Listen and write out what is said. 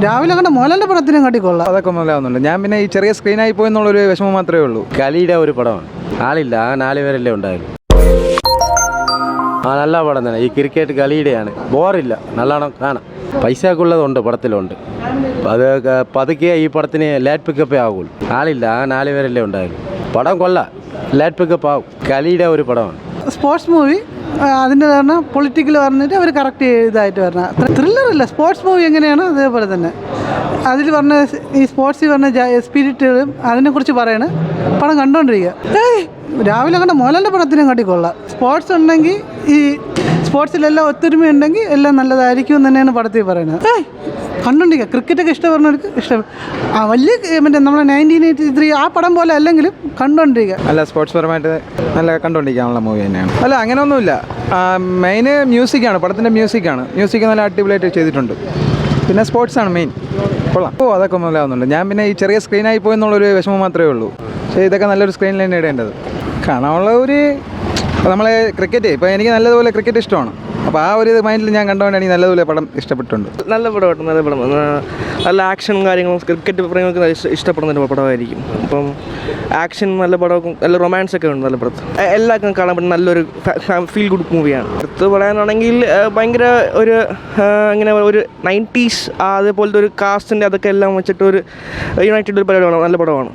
രാവിലെ കണ്ട മോഹൻലാലിന്റെ പടത്തിനെ കാട്ടിക്കൊള്ളാം. അതൊക്കെ ഒന്നുമില്ല. ഞാൻ പിന്നെ ഈ ചെറിയ സ്ക്രീനായി പോയെന്നുള്ളൊരു വിഷമം മാത്രമേ ഉള്ളൂ. കലിയുടെ ഒരു പടമാണ്. ആളില്ല, ആ 4 പേരല്ലേ ഉണ്ടായിരുന്നു. നല്ല പടം തന്നെ. ഈ ക്രിക്കറ്റ് കളിയുടെയാണ്. ബോറില്ല, നല്ലോണം കാണാം. പൈസക്കുള്ളതുണ്ട്, പടത്തിലുണ്ട്. അത് പതുക്കെ ഈ പടത്തിന് ലേറ്റ് പിക്കപ്പേ ആകുള്ളൂ. ആളില്ല, ആ 4 പേരല്ലേ ഉണ്ടായിരുന്നു. പടം കൊള്ളാം, ലേറ്റ് പിക്കപ്പ് ആകും. കളിയുടെ ഒരു പടമാണ്. സ്പോർട്സ് മൂവി അതിൻ്റെ പറഞ്ഞാൽ പൊളിറ്റിക്കൽ പറഞ്ഞിട്ട് അവർ കറക്റ്റ് ഇതായിട്ട് പറഞ്ഞാൽ ത്രില്ലറല്ല. സ്പോർട്സ് മൂവി എങ്ങനെയാണ് അതേപോലെ തന്നെ അതിൽ പറഞ്ഞ ഈ സ്പോർട്സിൽ പറഞ്ഞ സ്പിരിറ്റുകളും അതിനെക്കുറിച്ച് പറയണ പടം കണ്ടുകൊണ്ടിരിക്കുക. രാവിലെ കണ്ട മോഹൻലാലിൻ്റെ പടത്തിനെ കാട്ടിക്കൊള്ളാം. സ്പോർട്സ് ഉണ്ടെങ്കിൽ ഈ സ്പോർട്സിലെല്ലാം ഒത്തൊരുമ ഉണ്ടെങ്കിൽ എല്ലാം നല്ലതായിരിക്കും എന്ന് തന്നെയാണ് പടത്തിൽ പറയുന്നത്. കണ്ടുകൊണ്ടിരിക്കുക. ക്രിക്കറ്റൊക്കെ ഇഷ്ടപ്പെടുന്നവർക്ക് ഇഷ്ടം. വലിയ മറ്റേ നമ്മളെ 1983 ആ പടം പോലെ അല്ലെങ്കിലും കണ്ടുകൊണ്ടിരിക്കുക. നല്ല സ്പോർട്സ് പരമായിട്ട് നല്ല കണ്ടുകൊണ്ടിരിക്കാനുള്ള മൂവി തന്നെയാണ്. അല്ല, അങ്ങനെയൊന്നുമില്ല. മെയിൻ മ്യൂസിക്കാണ്, പടത്തിൻ്റെ മ്യൂസിക്കാണ്. മ്യൂസിക് നല്ല അടിപൊളിയായിട്ട് ചെയ്തിട്ടുണ്ട്. പിന്നെ സ്പോർട്സാണ് മെയിൻ. കൊള്ളാം. അതൊക്കെ ഒന്നുമില്ല. ഞാൻ പിന്നെ ഈ ചെറിയ സ്ക്രീനായി പോയെന്നുള്ളൊരു വിഷമം മാത്രമേ ഉള്ളൂ. പക്ഷേ ഇതൊക്കെ നല്ലൊരു സ്ക്രീനിൽ തന്നെ ഇടേണ്ടത്. കാണാനുള്ള ഒരു നമ്മളെ ക്രിക്കറ്റ് ഇപ്പോൾ എനിക്ക് നല്ലതുപോലെ ക്രിക്കറ്റ് ഇഷ്ടമാണ്. അപ്പോൾ ആ ഒരു മൈൻഡിൽ ഞാൻ കണ്ടുകൊണ്ടാണ് എനിക്ക് നല്ലതുപോലെ പടം ഇഷ്ടപ്പെട്ടിട്ടുണ്ട്. നല്ല പടമായിട്ട് നല്ല പടം. നല്ല ആക്ഷനും കാര്യങ്ങളും ക്രിക്കറ്റ് പ്രേമികൾക്ക് ഇഷ്ടപ്പെടുന്ന പടമായിരിക്കും. അപ്പം ആക്ഷൻ നല്ല പടവും നല്ല റൊമാൻസൊക്കെ ഉണ്ട് നല്ല പടത്ത്. എല്ലാവർക്കും കാണാൻ പറ്റുന്ന നല്ലൊരു ഫീൽ ഗുഡ് മൂവിയാണ്. എടുത്ത് പറയാനാണെങ്കിൽ ഭയങ്കര ഒരു ഇങ്ങനെ ഒരു 90s അതേപോലത്തെ ഒരു കാസ്റ്റിൻ്റെ അതൊക്കെ എല്ലാം വെച്ചിട്ട് ഒരു യുണൈറ്റഡ് ഒരു പരിപാടിയാണ്. നല്ല പടമാണ്.